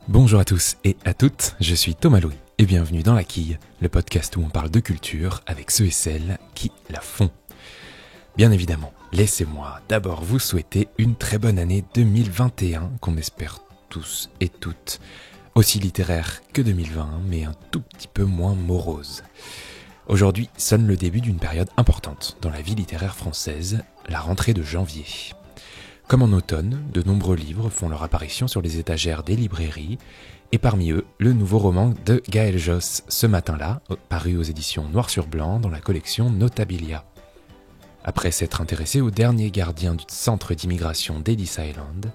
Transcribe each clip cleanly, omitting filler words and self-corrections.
Bonjour à tous et à toutes, je suis Thomas Louis et bienvenue dans La Quille, le podcast où on parle de culture avec ceux et celles qui la font. Bien évidemment, laissez-moi d'abord vous souhaiter une très bonne année 2021 qu'on espère tous et toutes aussi littéraire que 2020, mais un tout petit peu moins morose. Aujourd'hui sonne le début d'une période importante dans la vie littéraire française, la rentrée de janvier. Comme en automne, de nombreux livres font leur apparition sur les étagères des librairies, et parmi eux, le nouveau roman de Gaël Josse, Ce matin-là, paru aux éditions Noir sur Blanc dans la collection Notabilia. Après s'être intéressé au dernier gardien du centre d'immigration d'Ellis Island,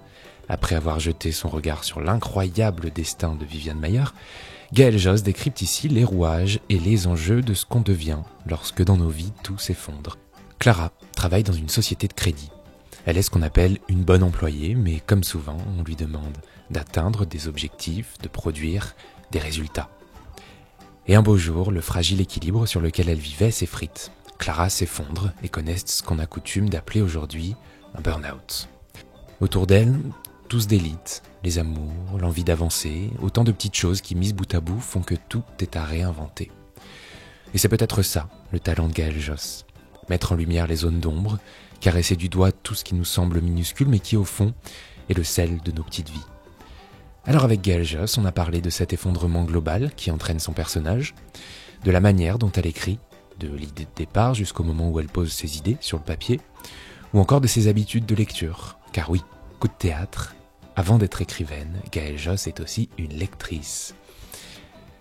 après avoir jeté son regard sur l'incroyable destin de Viviane Mayer, Gaël Josse décrypte ici les rouages et les enjeux de ce qu'on devient lorsque dans nos vies tout s'effondre. Clara travaille dans une société de crédit. Elle est ce qu'on appelle une bonne employée, mais comme souvent, on lui demande d'atteindre des objectifs, de produire des résultats. Et un beau jour, le fragile équilibre sur lequel elle vivait s'effrite. Clara s'effondre et connaît ce qu'on a coutume d'appeler aujourd'hui un burn-out. Autour d'elle, tous d'élite, les amours, l'envie d'avancer, autant de petites choses qui, mises bout à bout, font que tout est à réinventer. Et c'est peut-être ça, le talent de Gaël Josse. Mettre en lumière les zones d'ombre, caresser du doigt tout ce qui nous semble minuscule, mais qui, au fond, est le sel de nos petites vies. Alors avec Gaël Josse, on a parlé de cet effondrement global qui entraîne son personnage, de la manière dont elle écrit, de l'idée de départ jusqu'au moment où elle pose ses idées sur le papier, ou encore de ses habitudes de lecture. Car oui, coup de théâtre, avant d'être écrivaine, Gaël Josse est aussi une lectrice.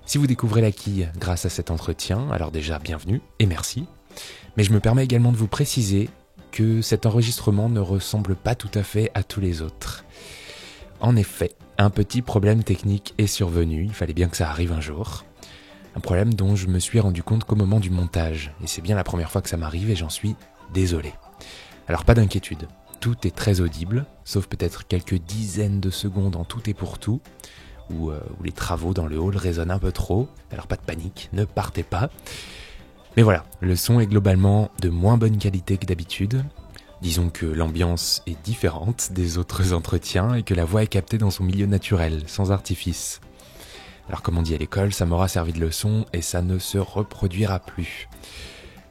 Si vous découvrez La Quille grâce à cet entretien, alors déjà bienvenue et merci. Mais je me permets également de vous préciser que cet enregistrement ne ressemble pas tout à fait à tous les autres. En effet, un petit problème technique est survenu, il fallait bien que ça arrive un jour. Un problème dont je me suis rendu compte qu'au moment du montage, et c'est bien la première fois que ça m'arrive et j'en suis désolé. Alors pas d'inquiétude, tout est très audible, sauf peut-être quelques dizaines de secondes en tout et pour tout, où les travaux dans le hall résonnent un peu trop, alors pas de panique, ne partez pas. Mais voilà, le son est globalement de moins bonne qualité que d'habitude. Disons que l'ambiance est différente des autres entretiens et que la voix est captée dans son milieu naturel, sans artifice. Alors comme on dit à l'école, ça m'aura servi de leçon et ça ne se reproduira plus.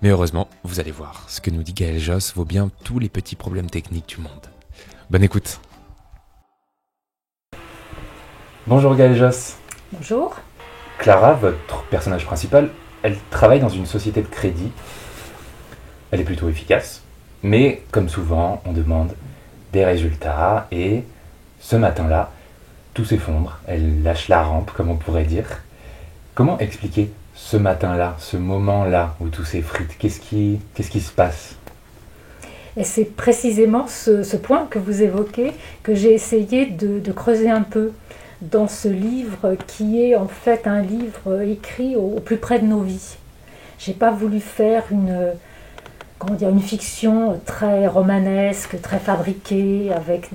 Mais heureusement, vous allez voir, ce que nous dit Gaël Josse vaut bien tous les petits problèmes techniques du monde. Bonne écoute. Bonjour Gaël Josse. Bonjour. Clara, votre personnage principal, elle travaille dans une société de crédit. Elle est plutôt efficace, mais comme souvent, on demande des résultats et ce matin-là, tout s'effondre. Elle lâche la rampe, comme on pourrait dire. Comment expliquer ce matin-là, ce moment-là où tout s'effrite ? Qu'est-ce qui se passe ? Et c'est précisément ce point que vous évoquez que j'ai essayé de creuser un peu dans ce livre qui est en fait un livre écrit au plus près de nos vies. J'ai pas voulu faire une fiction très romanesque, très fabriquée, avec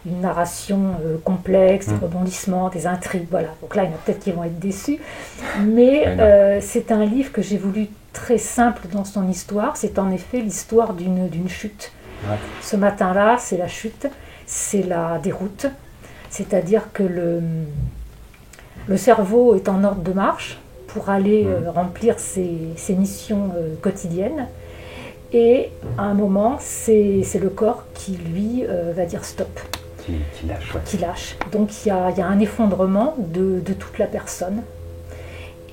une narration complexe, des rebondissements, des intrigues, voilà. Donc là, il y en a peut-être qui vont être déçus. Mais c'est un livre que j'ai voulu très simple dans son histoire. C'est en effet l'histoire d'une chute. Ouais. Ce matin-là, c'est la chute, c'est la déroute. C'est-à-dire que le cerveau est en ordre de marche pour aller remplir ses missions quotidiennes. Et à un moment, c'est le corps qui, lui, va dire stop. Qui lâche. Ouais. Qui lâche. Donc il y a un effondrement de toute la personne.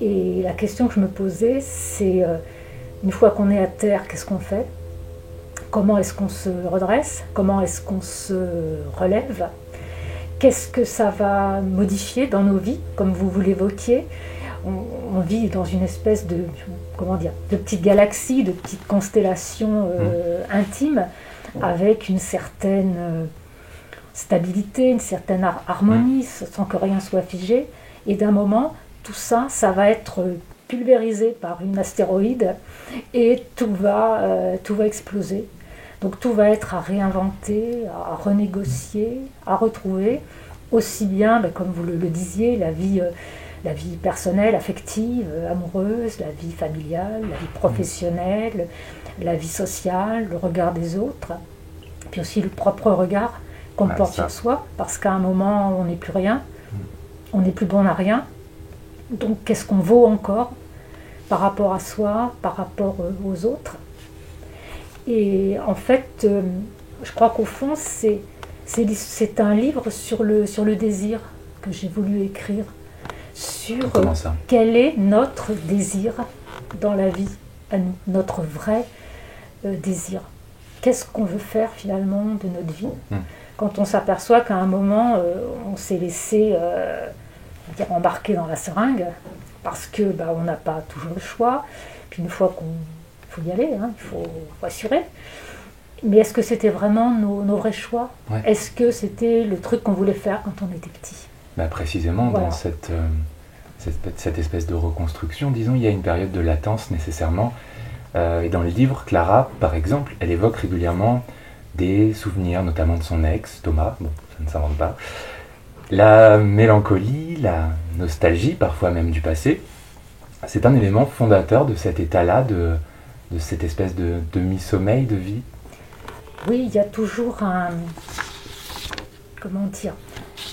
Et la question que je me posais, c'est une fois qu'on est à terre, qu'est-ce qu'on fait ? Comment est-ce qu'on se redresse ? Comment est-ce qu'on se relève ? Qu'est-ce que ça va modifier dans nos vies, comme vous l'évoquiez ? On vit dans une espèce de petites galaxies, de petites constellations intimes, avec une certaine stabilité, une certaine harmonie, sans que rien soit figé. Et d'un moment, tout ça, ça va être pulvérisé par une astéroïde et tout va exploser. Donc tout va être à réinventer, à renégocier, à retrouver, aussi bien, comme vous le disiez, la vie personnelle, affective, amoureuse, la vie familiale, la vie professionnelle, la vie sociale, le regard des autres, puis aussi le propre regard qu'on porte sur soi, parce qu'à un moment, on n'est plus rien. on n'est plus bon à rien. Donc qu'est-ce qu'on vaut encore par rapport à soi, par rapport aux autres? Et en fait, je crois qu'au fond, c'est un livre sur le désir que j'ai voulu écrire, sur quel est notre désir dans la vie, à nous, notre vrai désir. Qu'est-ce qu'on veut faire finalement de notre vie quand on s'aperçoit qu'à un moment, on s'est laissé embarquer dans la seringue parce que on n'a pas toujours le choix. Puis une fois qu'il faut y aller, il faut assurer. Mais est-ce que c'était vraiment nos vrais choix? Est-ce que c'était le truc qu'on voulait faire quand on était petit? Précisément, voilà. Dans cette espèce de reconstruction, disons, il y a une période de latence nécessairement. Et dans le livre, Clara, par exemple, elle évoque régulièrement des souvenirs, notamment de son ex, Thomas, ça ne s'invente pas, la mélancolie, la nostalgie, parfois même du passé. C'est un élément fondateur de cet état-là, de cette espèce de demi-sommeil de vie. Oui, il y a toujours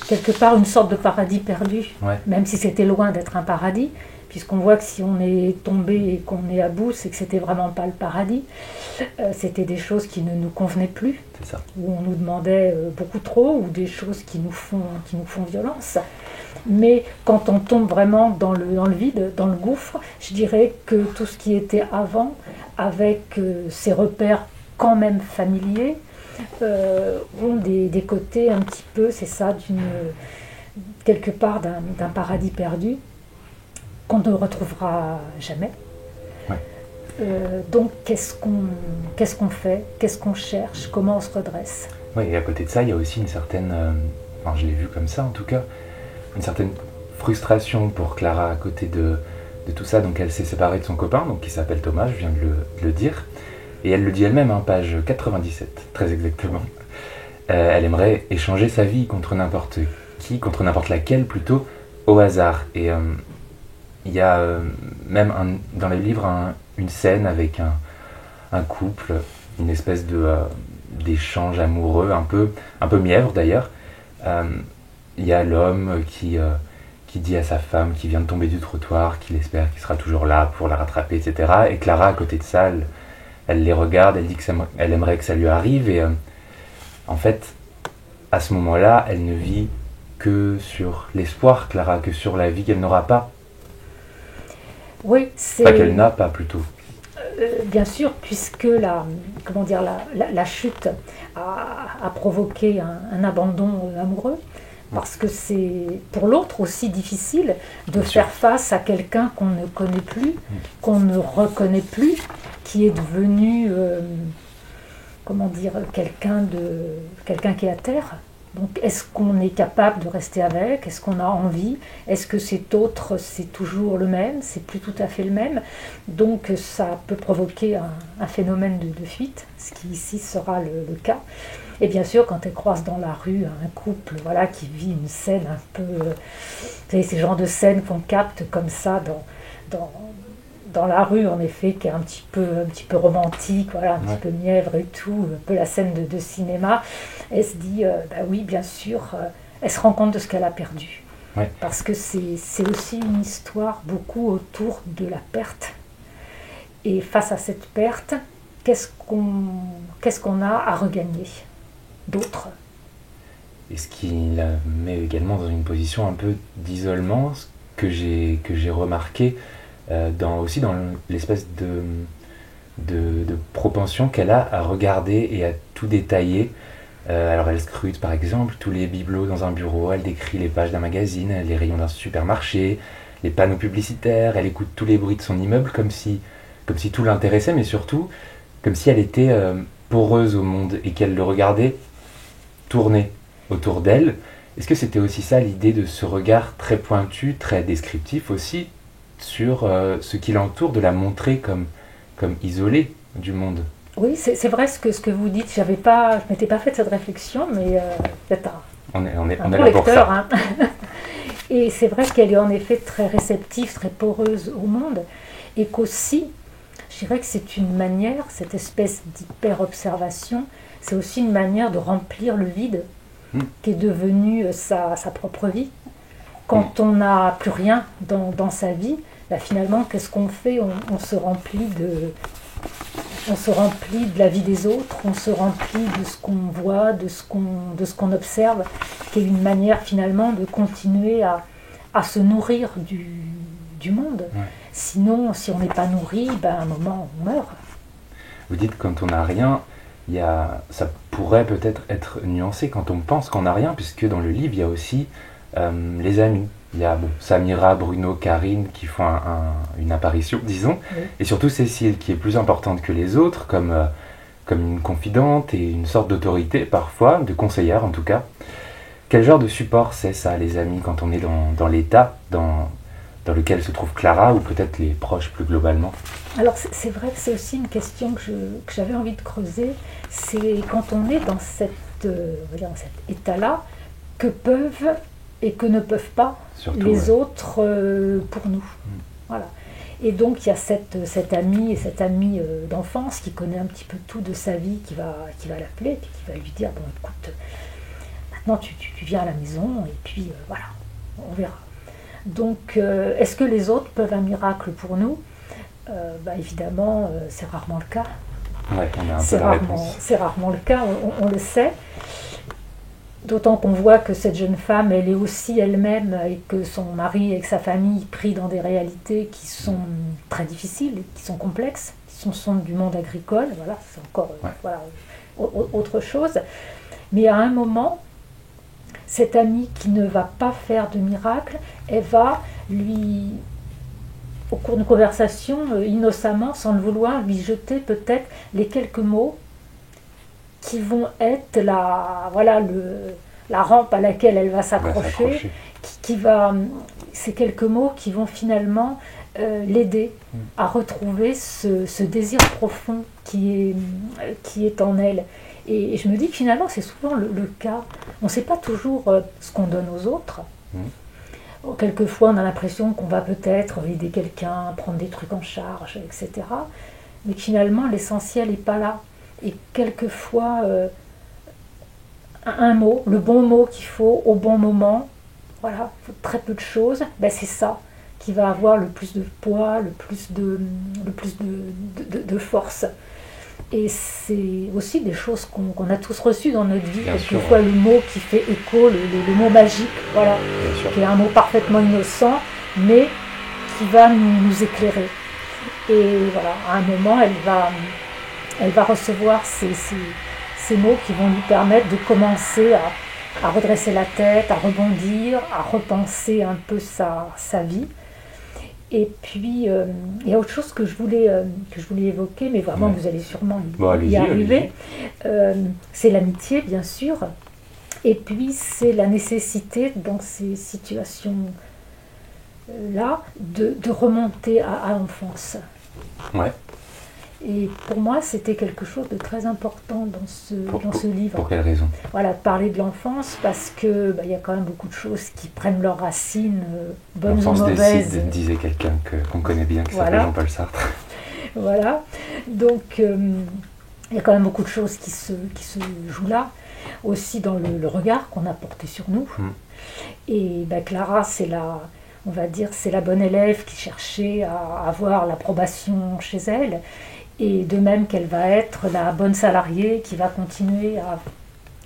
quelque part une sorte de paradis perdu, même si c'était loin d'être un paradis, puisqu'on voit que si on est tombé et qu'on est à bout, c'est que c'était vraiment pas le paradis. C'était des choses qui ne nous convenaient plus, où on nous demandait beaucoup trop, ou des choses qui nous font violence. Mais quand on tombe vraiment dans le vide, dans le gouffre, je dirais que tout ce qui était avant, avec ses repères quand même familiers, ont des côtés un petit peu, c'est ça, quelque part d'un paradis perdu qu'on ne retrouvera jamais. Donc qu'est-ce qu'on fait, qu'est-ce qu'on cherche, comment on se redresse? Oui, et à côté de ça, il y a aussi une certaine, je l'ai vu comme ça en tout cas, une certaine frustration pour Clara à côté de tout ça. Donc elle s'est séparée de son copain, donc qui s'appelle Thomas, je viens de le dire. Et elle le dit elle-même, page 97, très exactement. Elle aimerait échanger sa vie contre n'importe qui, contre n'importe laquelle plutôt, au hasard. Et il y a même dans le livre une scène avec un couple, une espèce d'échange amoureux, un peu mièvre d'ailleurs. Il y a l'homme qui dit à sa femme qui vient de tomber du trottoir, qu'il espère qu'il sera toujours là pour la rattraper, etc. Et Clara, à côté de ça, elle les regarde, elle dit qu'elle aimerait que ça lui arrive. Et en fait, à ce moment-là, elle ne vit que sur l'espoir, Clara, que sur la vie qu'elle n'aura pas. Oui, c'est... Pas qu'elle n'a pas, plutôt. Bien sûr, puisque la chute a provoqué un abandon amoureux, parce que c'est pour l'autre aussi difficile de faire face à quelqu'un qu'on ne connaît plus, qu'on ne reconnaît plus, qui est devenu quelqu'un qui est à terre. Donc est-ce qu'on est capable de rester avec? Est-ce qu'on a envie? Est-ce que cet autre, c'est toujours le même? C'est plus tout à fait le même. Donc ça peut provoquer un phénomène de fuite, ce qui ici sera le cas. Et bien sûr, quand elle croise dans la rue un couple qui vit une scène un peu... vous savez, ces genres de scènes qu'on capte comme ça dans la rue, en effet, qui est un petit peu romantique, un petit peu mièvre et tout, un peu la scène de cinéma. Elle se dit, oui, bien sûr, elle se rend compte de ce qu'elle a perdu. Parce que c'est aussi une histoire beaucoup autour de la perte. Et face à cette perte, qu'est-ce qu'on a à regagner d'autre? Et ce qui la met également dans une position un peu d'isolement, ce que j'ai remarqué, aussi dans l'espèce de propension qu'elle a à regarder et à tout détailler. Alors elle scrute par exemple tous les bibelots dans un bureau, elle décrit les pages d'un magazine, les rayons d'un supermarché, les panneaux publicitaires, elle écoute tous les bruits de son immeuble comme si tout l'intéressait, mais surtout comme si elle était poreuse au monde et qu'elle le regardait tourner autour d'elle. Est-ce que c'était aussi ça l'idée de ce regard très pointu, très descriptif aussi, sur ce qui l'entoure, de la montrer comme isolée du monde? Oui, c'est vrai ce que vous dites. Je m'étais pas fait cette réflexion, mais peut-être on est un là pour ça. Et c'est vrai qu'elle est en effet très réceptive, très poreuse au monde, et qu'aussi, je dirais que c'est une manière, cette espèce d'hyper-observation, c'est aussi une manière de remplir le vide qui est devenu sa propre vie. Quand on n'a plus rien dans sa vie, finalement, qu'est-ce qu'on fait ? On se remplit de la vie des autres, on se remplit de ce qu'on voit, de ce qu'on observe, qui est une manière finalement de continuer à se nourrir du monde. Ouais. Sinon, si on n'est pas nourri, à un moment, on meurt. Vous dites quand on n'a rien, ça pourrait peut-être être nuancé quand on pense qu'on n'a rien, puisque dans le livre, il y a aussi les amis. Il y a Samira, Bruno, Karine qui font une apparition, disons, oui. Et surtout Cécile qui est plus importante que les autres, comme une confidente et une sorte d'autorité parfois, de conseillère en tout cas. Quel genre de support c'est ça, les amis, quand on est dans l'état dans lequel se trouve Clara, ou peut-être les proches plus globalement? Alors c'est vrai que c'est aussi une question que j'avais envie de creuser, c'est quand on est dans cet état-là, que peuvent et que ne peuvent pas surtout, les autres pour nous. Voilà. Et donc il y a cette amie et cet ami d'enfance qui connaît un petit peu tout de sa vie, qui va l'appeler, et puis qui va lui dire, bon écoute, maintenant tu viens à la maison, et puis voilà, on verra. Donc est-ce que les autres peuvent un miracle pour nous ? Évidemment, c'est rarement le cas. Ouais, on a un peu la réponse. C'est rarement le cas, on le sait. D'autant qu'on voit que cette jeune femme, elle est aussi elle-même, et que son mari et que sa famille pris dans des réalités qui sont très difficiles, qui sont complexes, qui sont du monde agricole. Voilà, c'est encore autre chose. Mais à un moment, cette amie qui ne va pas faire de miracle, elle va lui, au cours d'une conversation, innocemment, sans le vouloir, lui jeter peut-être les quelques mots qui vont être la rampe à laquelle elle va s'accrocher, ces quelques mots qui vont finalement l'aider à retrouver ce désir profond qui est en elle. Et je me dis que finalement, c'est souvent le cas. On ne sait pas toujours ce qu'on donne aux autres. Quelquefois, on a l'impression qu'on va peut-être aider quelqu'un, prendre des trucs en charge, etc. Mais que finalement, l'essentiel n'est pas là. Et quelquefois, un mot, le bon mot qu'il faut au bon moment, voilà, très peu de choses, c'est ça qui va avoir le plus de poids, le plus de force. Et c'est aussi des choses qu'on a tous reçues dans notre vie. Quelquefois, le mot qui fait écho, le mot magique, voilà, qui est un mot parfaitement innocent, mais qui va nous éclairer. Et voilà, à un moment, elle va recevoir ces mots qui vont lui permettre de commencer à redresser la tête, à rebondir, à repenser un peu sa vie. Et puis, il y a autre chose que je voulais évoquer, mais vraiment vous allez sûrement y arriver. C'est l'amitié, bien sûr. Et puis, c'est la nécessité, dans ces situations-là, de remonter à l'enfance. Ouais. Et pour moi, c'était quelque chose de très important dans ce livre. Pour quelle raison ? Voilà, de parler de l'enfance, parce que y a quand même beaucoup de choses qui prennent leurs racines, bonnes ou mauvaises. L'enfance disait quelqu'un qu'on connaît bien, qui s'appelle Jean-Paul Sartre. Voilà, donc il y a quand même beaucoup de choses qui se jouent là, aussi dans le regard qu'on a porté sur nous. Et Clara, c'est la bonne élève qui cherchait à avoir l'approbation chez elle. Et de même qu'elle va être la bonne salariée qui va continuer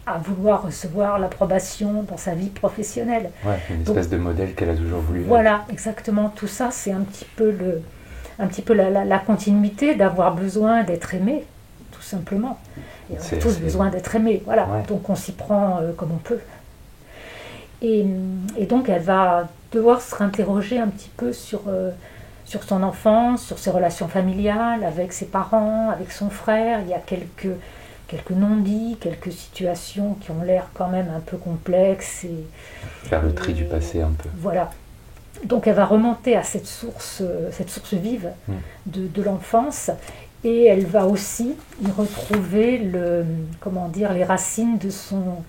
à vouloir recevoir l'approbation dans sa vie professionnelle. Ouais, une espèce de modèle qu'elle a toujours voulu. Voilà, exactement. Tout ça, c'est un petit peu la continuité d'avoir besoin d'être aimé, tout simplement. Et on a tous besoin d'être aimé, voilà. Ouais. Donc on s'y prend comme on peut. Et donc elle va devoir se réinterroger un petit peu sur son enfance, sur ses relations familiales, avec ses parents, avec son frère. Il y a quelques non-dits, quelques situations qui ont l'air quand même un peu complexes. Faire le tri du passé un peu. Voilà. Donc elle va remonter à cette source vive de l'enfance, et elle va aussi y retrouver les racines de son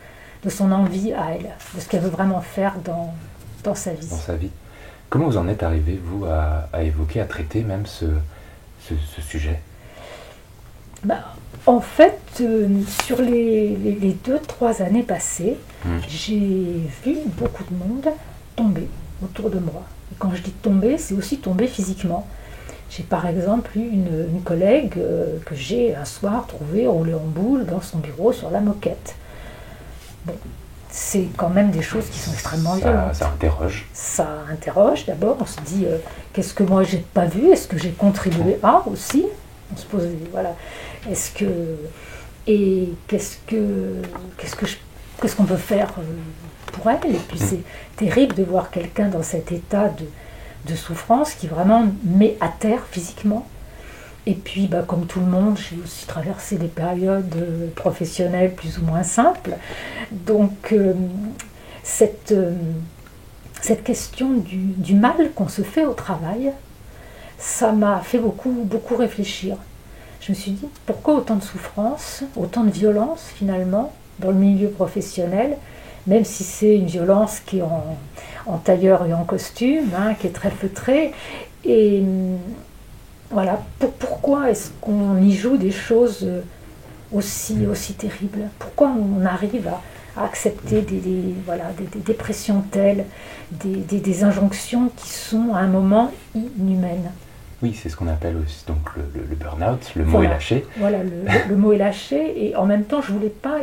envie à elle, de ce qu'elle veut vraiment faire dans sa vie. Dans sa vie. Comment vous en êtes arrivé, vous, à évoquer, à traiter même ce sujet ? En fait, sur les 2-3 années passées, j'ai vu beaucoup de monde tomber. autour de moi. Et quand je dis tomber, c'est aussi tomber physiquement. J'ai par exemple eu une collègue que j'ai un soir trouvée roulée en boule dans son bureau sur la moquette. Bon, c'est quand même des choses qui sont extrêmement violentes. Ça interroge. Ça interroge d'abord, on se dit qu'est-ce que moi j'ai pas vu, est-ce que j'ai contribué à aussi? On se pose, voilà, est-ce que. Et qu'est-ce qu'on peut faire pour elle? Et puis c'est terrible de voir quelqu'un dans cet état de souffrance qui vraiment met à terre physiquement. Et puis, comme tout le monde, j'ai aussi traversé des périodes professionnelles plus ou moins simples. Donc, cette question du mal qu'on se fait au travail, ça m'a fait beaucoup réfléchir. Je me suis dit, pourquoi autant de souffrance, autant de violence finalement dans le milieu professionnel, même si c'est une violence qui est en tailleur et en costume, qui est très feutrée. Et voilà, pourquoi est-ce qu'on y joue des choses aussi terribles? Pourquoi on arrive à accepter des pressions telles, des injonctions qui sont à un moment inhumaines? Oui, c'est ce qu'on appelle aussi donc le burn-out, le mot est lâché. Voilà, le mot est lâché, et en même temps, je voulais pas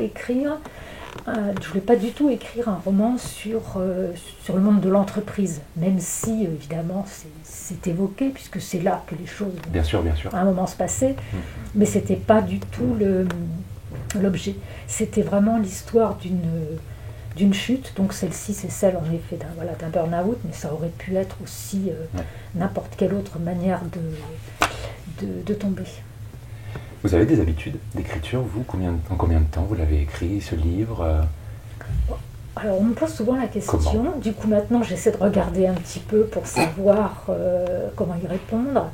du tout écrire un roman sur le monde de l'entreprise, même si, évidemment, c'est évoqué, puisque c'est là que les choses bien sûr. à un moment se passaient, mais c'était pas du tout l'objet. C'était vraiment l'histoire d'une chute, donc celle-ci, c'est celle, en effet, d'un burn-out, mais ça aurait pu être aussi n'importe quelle autre manière de tomber. Vous avez des habitudes d'écriture, vous? En combien de temps vous l'avez écrit, ce livre? Alors, on me pose souvent la question. Comment? Du coup, maintenant, j'essaie de regarder un petit peu pour savoir comment y répondre.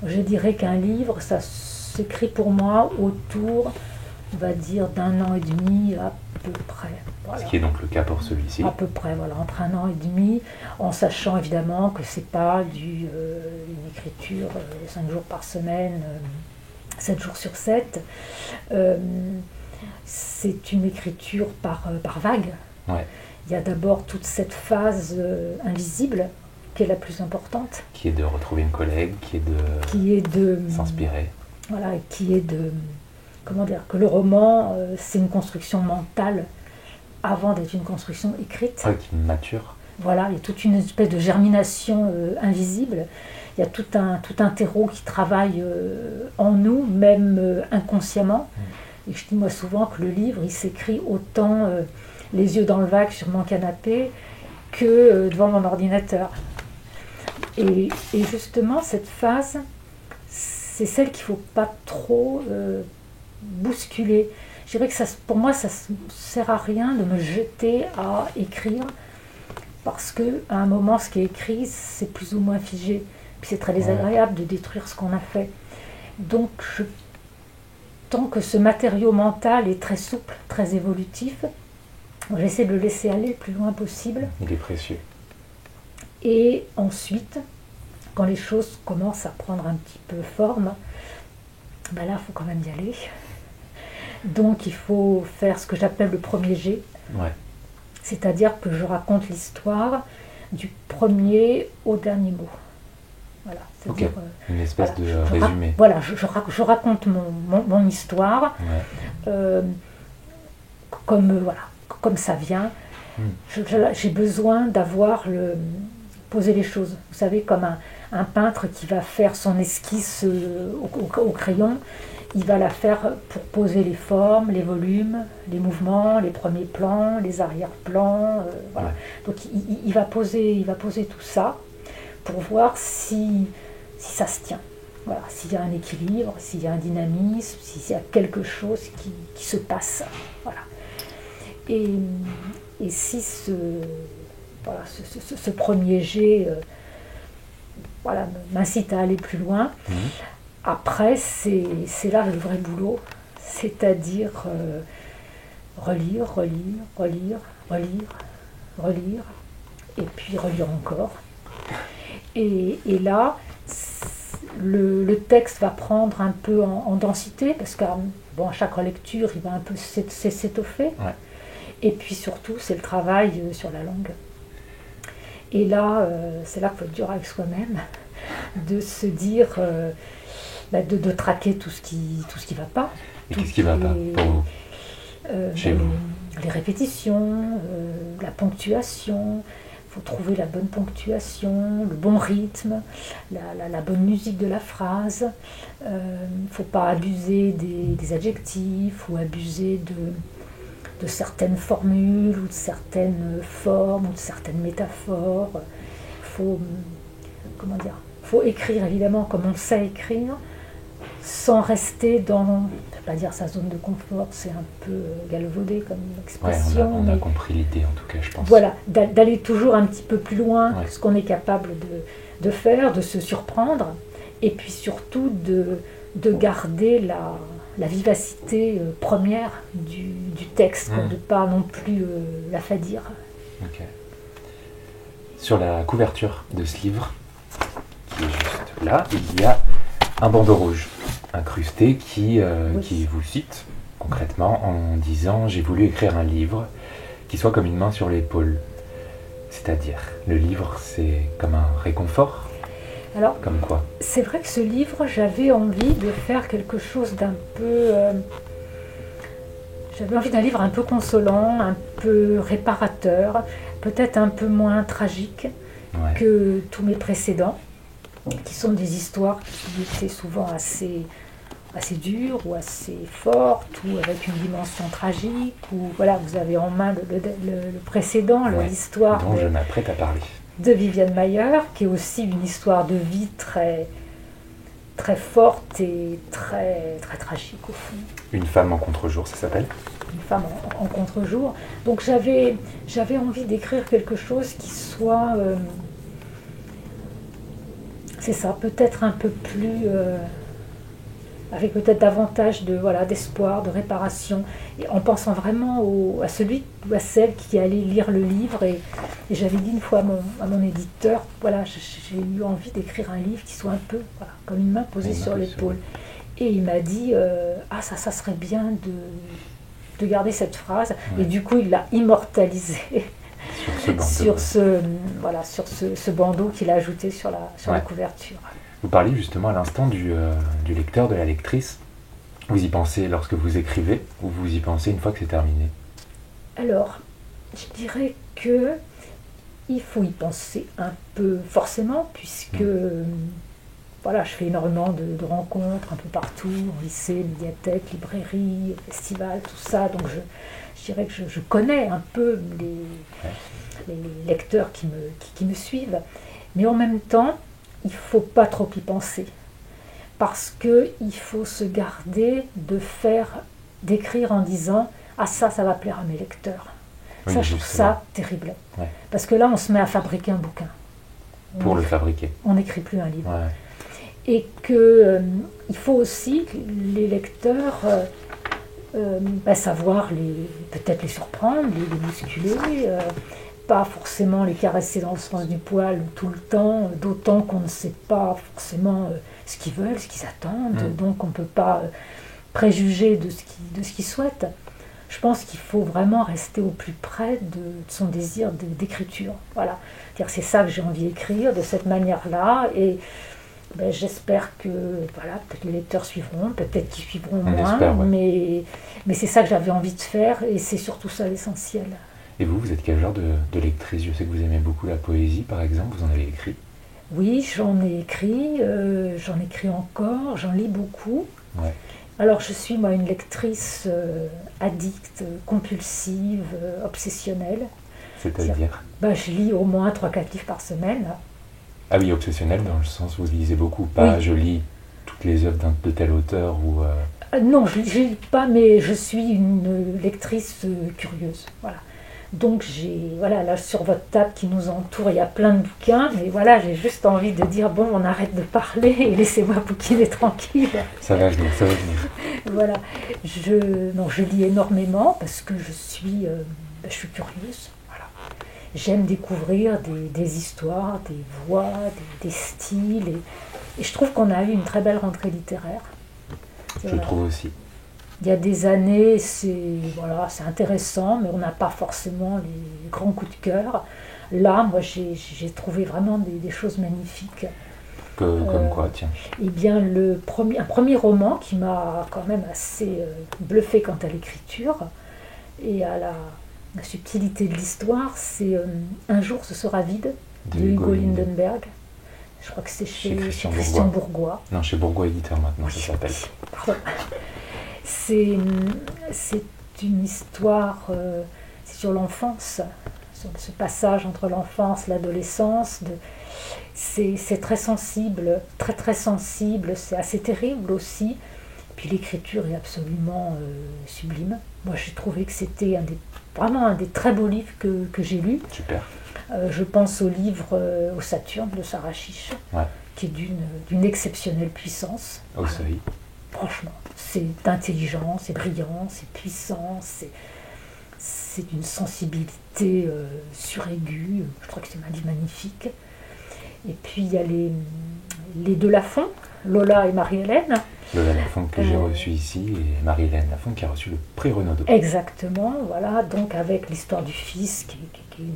Je dirais qu'un livre, ça s'écrit pour moi autour, on va dire, d'1 an et demi à peu près. Voilà. Ce qui est donc le cas pour celui-ci. À peu près, voilà, entre 1 an et demi, en sachant évidemment que c'est pas une écriture 5 jours par semaine, 7 jours sur 7. C'est une écriture par vague. Ouais. Il y a d'abord toute cette phase invisible qui est la plus importante. Qui est de retrouver une collègue, qui est de s'inspirer. Voilà, qui est de... Comment dire? Que le roman, c'est une construction mentale avant d'être une construction écrite. Ouais, qui mature. Voilà, il y a toute une espèce de germination invisible. Il y a tout un terreau qui travaille en nous, même inconsciemment. Et je dis moi souvent que le livre, il s'écrit autant les yeux dans le vague sur mon canapé que devant mon ordinateur. Et justement, cette phase, c'est celle qu'il ne faut pas trop bousculer. Je dirais que pour moi, ça ne sert à rien de me jeter à écrire, parce qu'à un moment, ce qui est écrit, c'est plus ou moins figé. Puis c'est très désagréable de détruire ce qu'on a fait. Donc, tant que ce matériau mental est très souple, très évolutif, j'essaie de le laisser aller le plus loin possible. Il est précieux. Et ensuite, quand les choses commencent à prendre un petit peu forme, là, il faut quand même y aller. Donc, il faut faire ce que j'appelle le premier jet. Ouais. C'est-à-dire que je raconte l'histoire du premier au dernier mot. Voilà, c'est-à-dire, une espèce de résumé. Je raconte mon histoire comme ça vient. J'ai besoin poser les choses. Vous savez, comme un peintre qui va faire son esquisse au crayon, il va la faire pour poser les formes, les volumes, les mouvements, les premiers plans, les arrière-plans. Voilà. Donc il va poser tout ça pour voir si ça se tient. Voilà, s'il y a un équilibre, s'il y a un dynamisme, s'il y a quelque chose qui se passe. Voilà. Et si ce premier jet m'incite à aller plus loin, après c'est là le vrai boulot, c'est-à-dire relire, et puis relire encore. Et là, le texte va prendre un peu en densité, parce qu'à chaque relecture, il va un peu s'étoffer. Ouais. Et puis surtout, c'est le travail sur la langue. Et là, c'est là qu'il faut être dur avec soi-même, de se dire, de traquer tout ce qui va pas. Et qu'est-ce qui va pas pour vous, chez vous? Les répétitions, la ponctuation. Il faut trouver la bonne ponctuation, le bon rythme, la bonne musique de la phrase. Il ne faut pas abuser des adjectifs ou abuser de certaines formules ou de certaines formes ou de certaines métaphores. Il faut écrire évidemment comme on sait écrire, sans rester dans, je ne vais pas dire sa zone de confort, c'est un peu galvaudé comme expression. Ouais, on a compris l'idée en tout cas, je pense. Voilà, d'aller toujours un petit peu plus loin que ce qu'on est capable de faire, de se surprendre, et puis surtout de garder la vivacité première du texte, de ne pas non plus l'affadir. Ok. Sur la couverture de ce livre, qui est juste là, il y a un bandeau rouge incrusté qui vous cite concrètement en disant « J'ai voulu écrire un livre qui soit comme une main sur l'épaule ». C'est-à-dire, le livre, c'est comme un réconfort. Alors, comme quoi? C'est vrai que ce livre, j'avais envie de faire quelque chose d'un peu... j'avais envie d'un livre un peu consolant, un peu réparateur, peut-être un peu moins tragique que tous mes précédents, qui sont des histoires qui étaient souvent assez dures ou assez fortes ou avec une dimension tragique. Ou voilà, vous avez en main le précédent, l'histoire dont je m'apprête à parler, de Viviane Mayer, qui est aussi une histoire de vie très, très forte et très, très tragique au fond. Une femme en contre-jour, ça s'appelle? Une femme en contre-jour. Donc j'avais envie d'écrire quelque chose qui soit... c'est ça, peut-être un peu plus... avec peut-être davantage d'espoir, de réparation, et en pensant vraiment à celui ou à celle qui allait lire le livre. Et j'avais dit une fois à mon éditeur, voilà, j'ai eu envie d'écrire un livre qui soit un peu comme une main posée sur l'épaule. Et il m'a dit, ça serait bien de garder cette phrase. Et du coup, il l'a immortalisée sur ce bandeau qu'il a ajouté sur la couverture. Vous parliez justement à l'instant du lecteur, de la lectrice. Vous y pensez lorsque vous écrivez ou vous y pensez une fois que c'est terminé? Alors, je dirais que il faut y penser un peu forcément, puisque je fais énormément de rencontres un peu partout, en lycée, médiathèque, librairie, festival, tout ça. Donc je dirais que je connais un peu les lecteurs qui me suivent. Mais en même temps, il ne faut pas trop y penser, parce qu'il faut se garder d'écrire en disant « Ah ça va plaire à mes lecteurs ». Oui, ça, je trouve ça terrible. Ouais. Parce que là, on se met à fabriquer un bouquin. Le fabriquer. On n'écrit plus un livre. Ouais. Et qu'il faut aussi que les lecteurs savoir peut-être les surprendre, les bousculer, pas forcément les caresser dans le sens du poil tout le temps, d'autant qu'on ne sait pas forcément ce qu'ils veulent, ce qu'ils attendent, donc on ne peut pas préjuger de ce qu'ils souhaitent. Je pense qu'il faut vraiment rester au plus près de son désir d'écriture. Voilà. C'est ça que j'ai envie d'écrire, de cette manière-là, et j'espère que peut-être les lecteurs suivront, peut-être qu'ils suivront moins, mais c'est ça que j'avais envie de faire, et c'est surtout ça l'essentiel. Et vous êtes quel genre de lectrice? Je sais que vous aimez beaucoup la poésie, par exemple, vous en avez écrit? Oui, j'en ai écrit encore, j'en lis beaucoup. Ouais. Alors je suis moi une lectrice addicte, compulsive, obsessionnelle. C'est-à-dire je lis au moins 3-4 livres par semaine. Ah oui, obsessionnelle dans le sens où vous lisez beaucoup, pas je lis toutes les œuvres de tel auteur ou... Non, je ne lis pas, mais je suis une lectrice curieuse. Voilà. Donc là sur votre table qui nous entoure, il y a plein de bouquins, mais j'ai juste envie de dire on arrête de parler et laissez-moi bouquiner tranquille. Ça va venir. Voilà, je lis énormément parce que je suis curieuse. Voilà. J'aime découvrir des histoires, des voix, des styles, et je trouve qu'on a eu une très belle rentrée littéraire. Je trouve aussi. Il y a des années, c'est intéressant, mais on n'a pas forcément les grands coups de cœur. là, moi, j'ai trouvé vraiment des choses magnifiques. Comme quoi, tiens? Eh bien, un premier roman qui m'a quand même assez bluffé quant à l'écriture et à la subtilité de l'histoire, c'est Un jour ce sera vide de Hugo Lindenberg. Je crois que c'est chez Christian Bourgois. Non, chez Bourgois Éditeur maintenant, ça s'appelle. Pardon. C'est une histoire, c'est sur l'enfance, sur ce passage entre l'enfance et l'adolescence. C'est très sensible, très très sensible, c'est assez terrible aussi. Puis l'écriture est absolument sublime. Moi j'ai trouvé que c'était vraiment un des très beaux livres que j'ai lus. Super. Je pense au livre Au Saturne de Sarah Chiche, ouais. qui est d'une exceptionnelle puissance. Au seuil. Franchement, c'est intelligent, c'est brillant, c'est puissant, c'est d'une sensibilité suraiguë. Je trouve que c'est un livre magnifique. Et puis il y a les deux Lafont, Lola et Marie-Hélène. Lola Lafont que j'ai reçu ici et Marie-Hélène Lafont qui a reçu le prix Renaudot. Exactement, voilà, donc avec l'histoire du fils qui est une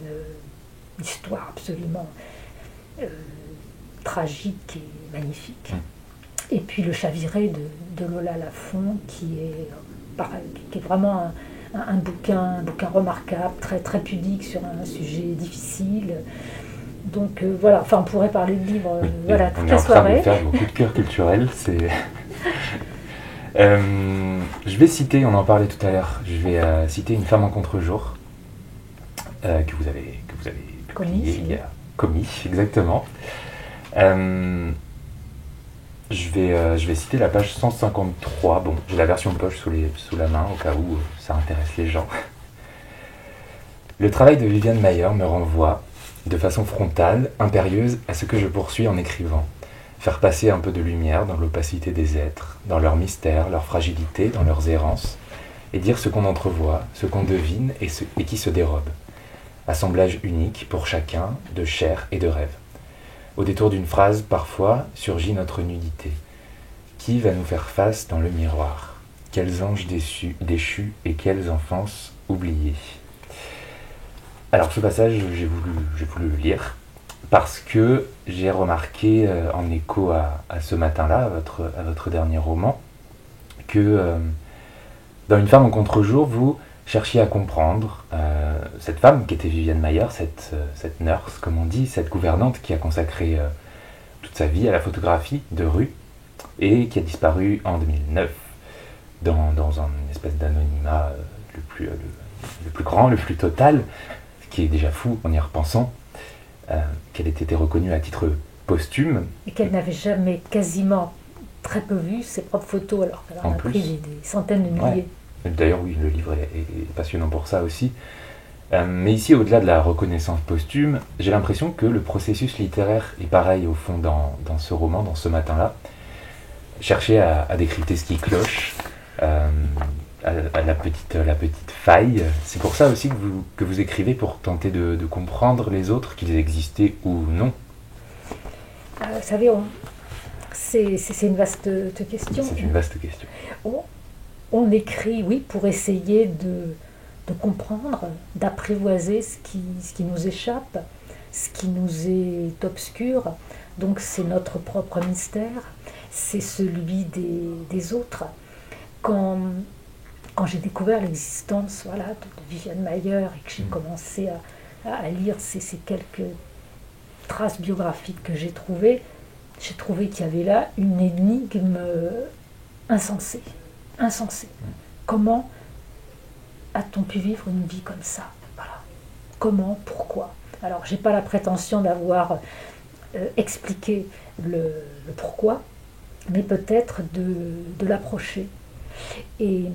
histoire absolument tragique et magnifique. Et puis Le Chaviré de Lola Lafont qui est vraiment un bouquin remarquable, très, très pudique sur un sujet difficile. Donc voilà, enfin on pourrait parler de livres voilà, toute la soirée. On est en train de faire vos coups de cœur culturels. Je vais citer, on en parlait tout à l'heure, je vais citer Une femme en contre-jour que vous avez commis, exactement. Je vais citer la page 153. Bon, j'ai la version poche sous la main au cas où ça intéresse les gens. Le travail de Viviane Mayer me renvoie de façon frontale, impérieuse, à ce que je poursuis en écrivant. Faire passer un peu de lumière dans l'opacité des êtres, dans leur mystère, leur fragilité, dans leurs errances, et dire ce qu'on entrevoit, ce qu'on devine et qui se dérobe. Assemblage unique pour chacun de chair et de rêve. Au détour d'une phrase, parfois, surgit notre nudité. Qui va nous faire face dans le miroir? Quels anges déchus et quelles enfances oubliées? Alors ce passage, j'ai voulu le lire parce que j'ai remarqué en écho à ce matin-là, à votre dernier roman, que dans Une femme en contre-jour, vous cherchiez à comprendre cette femme qui était Viviane Mayer, cette nurse, comme on dit, cette gouvernante qui a consacré toute sa vie à la photographie de rue et qui a disparu en 2009 dans une espèce d'anonymat le plus grand, le plus total, qui est déjà fou en y repensant, qu'elle ait été reconnue à titre posthume. Et qu'elle n'avait jamais, quasiment, très peu vu ses propres photos, alors qu'elle en a pris des centaines de milliers. Ouais. D'ailleurs, oui, le livre est passionnant pour ça aussi. Mais ici, au-delà de la reconnaissance posthume, j'ai l'impression que le processus littéraire est pareil, au fond, dans ce roman, dans ce matin-là. Chercher à décrypter ce qui cloche, à la petite faille. C'est pour ça aussi que vous écrivez, pour tenter de comprendre les autres, qu'ils existaient ou non. Vous savez, c'est une vaste question. C'est une vaste question. On écrit, oui, pour essayer de comprendre, d'apprivoiser ce qui nous échappe, ce qui nous est obscur. Donc c'est notre propre mystère, c'est celui des autres. Quand j'ai découvert l'existence de Viviane Mayer et que j'ai commencé à lire ces quelques traces biographiques que j'ai trouvé qu'il y avait là une énigme insensée. Comment a-t-on pu vivre une vie comme ça? Voilà. Comment? Pourquoi? Alors, j'ai pas la prétention d'avoir expliqué le pourquoi, mais peut-être de l'approcher. Et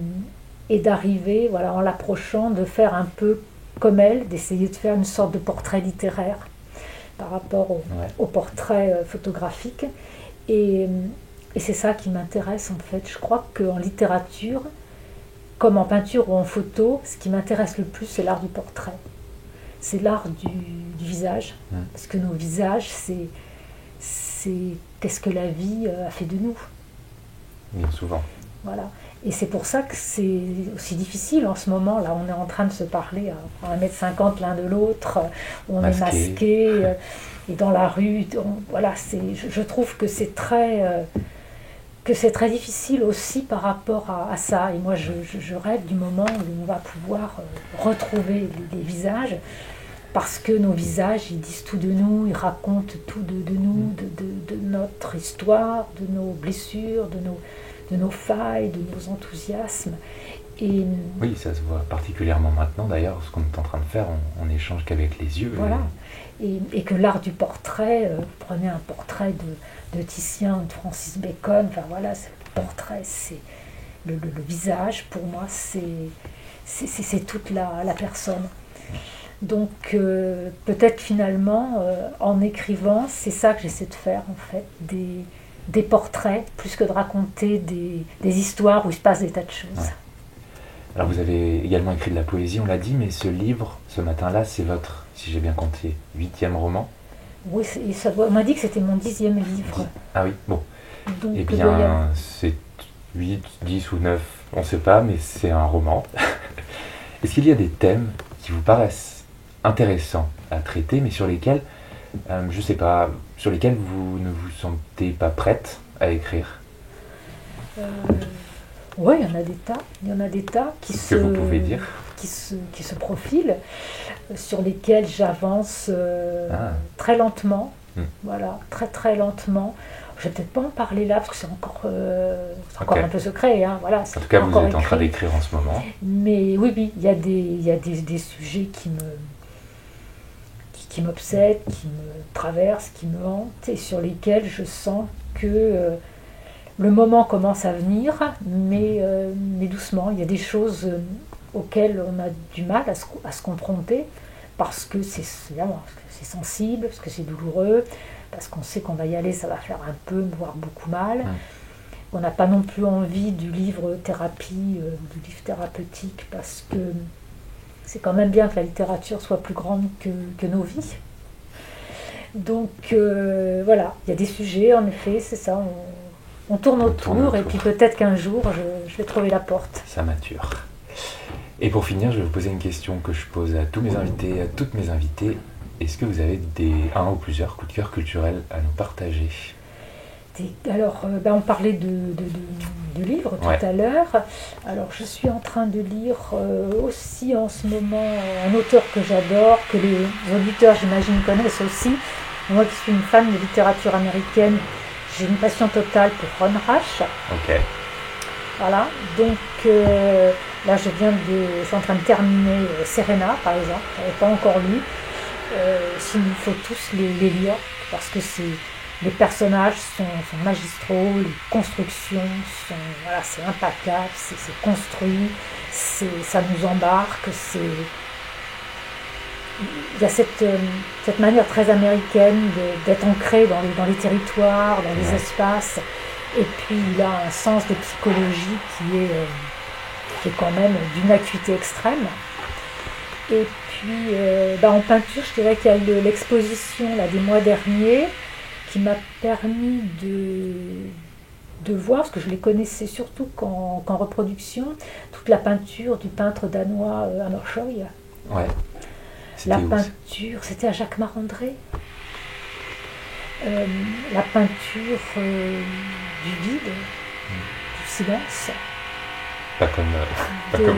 d'arriver, en l'approchant, de faire un peu comme elle, d'essayer de faire une sorte de portrait littéraire par rapport au portrait photographique. Et c'est ça qui m'intéresse en fait. Je crois qu'en littérature, comme en peinture ou en photo, ce qui m'intéresse le plus, c'est l'art du portrait. C'est l'art du visage. Parce que nos visages, c'est qu'est-ce que la vie a fait de nous. Bien souvent. Voilà. Et c'est pour ça que c'est aussi difficile en ce moment. Là, on est en train de se parler à 1,50 m l'un de l'autre, on est masqué, et dans la rue. Voilà, je trouve que c'est très difficile aussi par rapport à ça. Et moi, je rêve du moment où on va pouvoir retrouver les visages, parce que nos visages, ils disent tout de nous, ils racontent tout de nous, de notre histoire, de nos blessures, de nos failles, de nos enthousiasmes. Et oui, ça se voit particulièrement maintenant d'ailleurs, ce qu'on est en train de faire, on n'échange qu'avec les yeux. Voilà. Et que l'art du portrait, vous prenez un portrait de Titien ou de Francis Bacon, enfin voilà, c'est le portrait, c'est le visage, pour moi, c'est toute la personne. Donc peut-être finalement, en écrivant, c'est ça que j'essaie de faire en fait, des portraits, plus que de raconter des histoires où il se passe des tas de choses. Ouais. Alors vous avez également écrit de la poésie, on l'a dit, mais ce livre, ce matin-là, c'est votre, si j'ai bien compté, 8e roman. Oui, on m'a dit que c'était mon 10e livre. Ah oui, bon. Donc, eh bien, c'est 8, 10 ou 9, on ne sait pas, mais c'est un roman. Est-ce qu'il y a des thèmes qui vous paraissent intéressants à traiter, mais sur lesquels, je ne sais pas, sur lesquels vous ne vous sentez pas prête à écrire? Oui, il y en a des tas qui vous pouvez dire qui se profilent, sur lesquels j'avance très lentement, voilà, très très lentement. Je ne vais peut-être pas en parler là, parce que c'est encore un peu secret. Hein, voilà, en tout cas, vous êtes en train d'écrire en ce moment. Mais oui, il y a des sujets qui m'obsèdent, qui me traversent, qui me hantent, et sur lesquels je sens que le moment commence à venir, mais doucement. Il y a des choses auxquelles on a du mal à se confronter, parce que c'est sensible, parce que c'est douloureux, parce qu'on sait qu'on va y aller, ça va faire un peu, voire beaucoup mal. On n'a pas non plus envie du livre thérapie, du livre thérapeutique, parce que c'est quand même bien que la littérature soit plus grande que nos vies. Donc voilà, il y a des sujets, en effet, c'est ça, on tourne autour, et puis peut-être qu'un jour, je vais trouver la porte. Ça mature. Et pour finir, je vais vous poser une question que je pose à tous mes invités, à toutes mes invitées. Est-ce que vous avez un ou plusieurs coups de cœur culturels à nous partager? Alors, on parlait de livres tout à l'heure. Alors, je suis en train de lire aussi en ce moment un auteur que j'adore, que les auditeurs, j'imagine, connaissent aussi. Moi qui suis une fan de littérature américaine, j'ai une passion totale pour Ron Rash. Ok. Voilà, donc là je suis en train de terminer Serena, par exemple, je n'avais pas encore lu. Il faut tous les lire, parce que les personnages sont magistraux, les constructions c'est impeccable, c'est construit, ça nous embarque, il y a cette manière très américaine d'être ancré dans les territoires, dans les espaces, et puis il a un sens de psychologie qui est quand même d'une acuité extrême. Et puis en peinture, je dirais qu'il y a l'exposition là, des mois derniers, qui m'a permis de voir, parce que je les connaissais surtout qu'en reproduction, toute la peinture du peintre danois Hammershøi. Ouais. La peinture, c'était à Jacques Marandré. La peinture du vide, du silence. Pas comme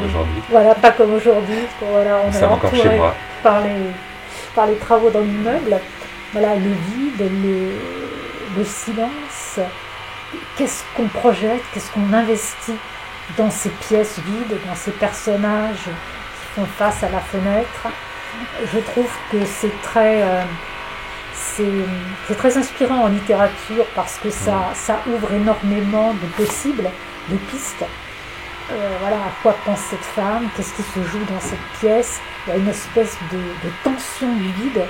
aujourd'hui. Voilà, pas comme aujourd'hui. Voilà, on est encore chez moi. Par les travaux dans l'immeuble. Voilà, le vide, le silence. Qu'est-ce qu'on projette, qu'est-ce qu'on investit dans ces pièces vides, dans ces personnages qui font face à la fenêtre. Je trouve que c'est très inspirant en littérature, parce que ça ouvre énormément de possibles, de pistes. Voilà, à quoi pense cette femme, qu'est-ce qui se joue dans cette pièce. Il y a une espèce de tension du vide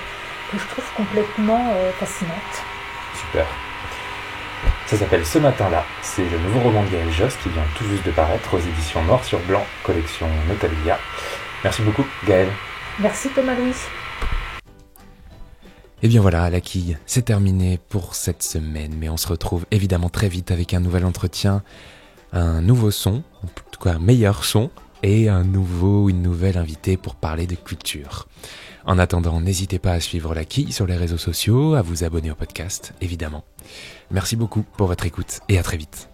que je trouve complètement fascinante. Super. Ça s'appelle Ce matin-là. C'est le nouveau roman de Gaëlle Josse qui vient tout juste de paraître aux éditions Noir sur Blanc, collection Notabilia. Merci beaucoup, Gaëlle. Merci, Thomas-Louis. Et bien voilà, la quille, c'est terminé pour cette semaine, mais on se retrouve évidemment très vite avec un nouvel entretien. un nouveau son, en tout cas un meilleur son, et un nouveau ou une nouvelle invitée pour parler de culture. En attendant, n'hésitez pas à suivre La Quille sur les réseaux sociaux, à vous abonner au podcast, évidemment. Merci beaucoup pour votre écoute et à très vite.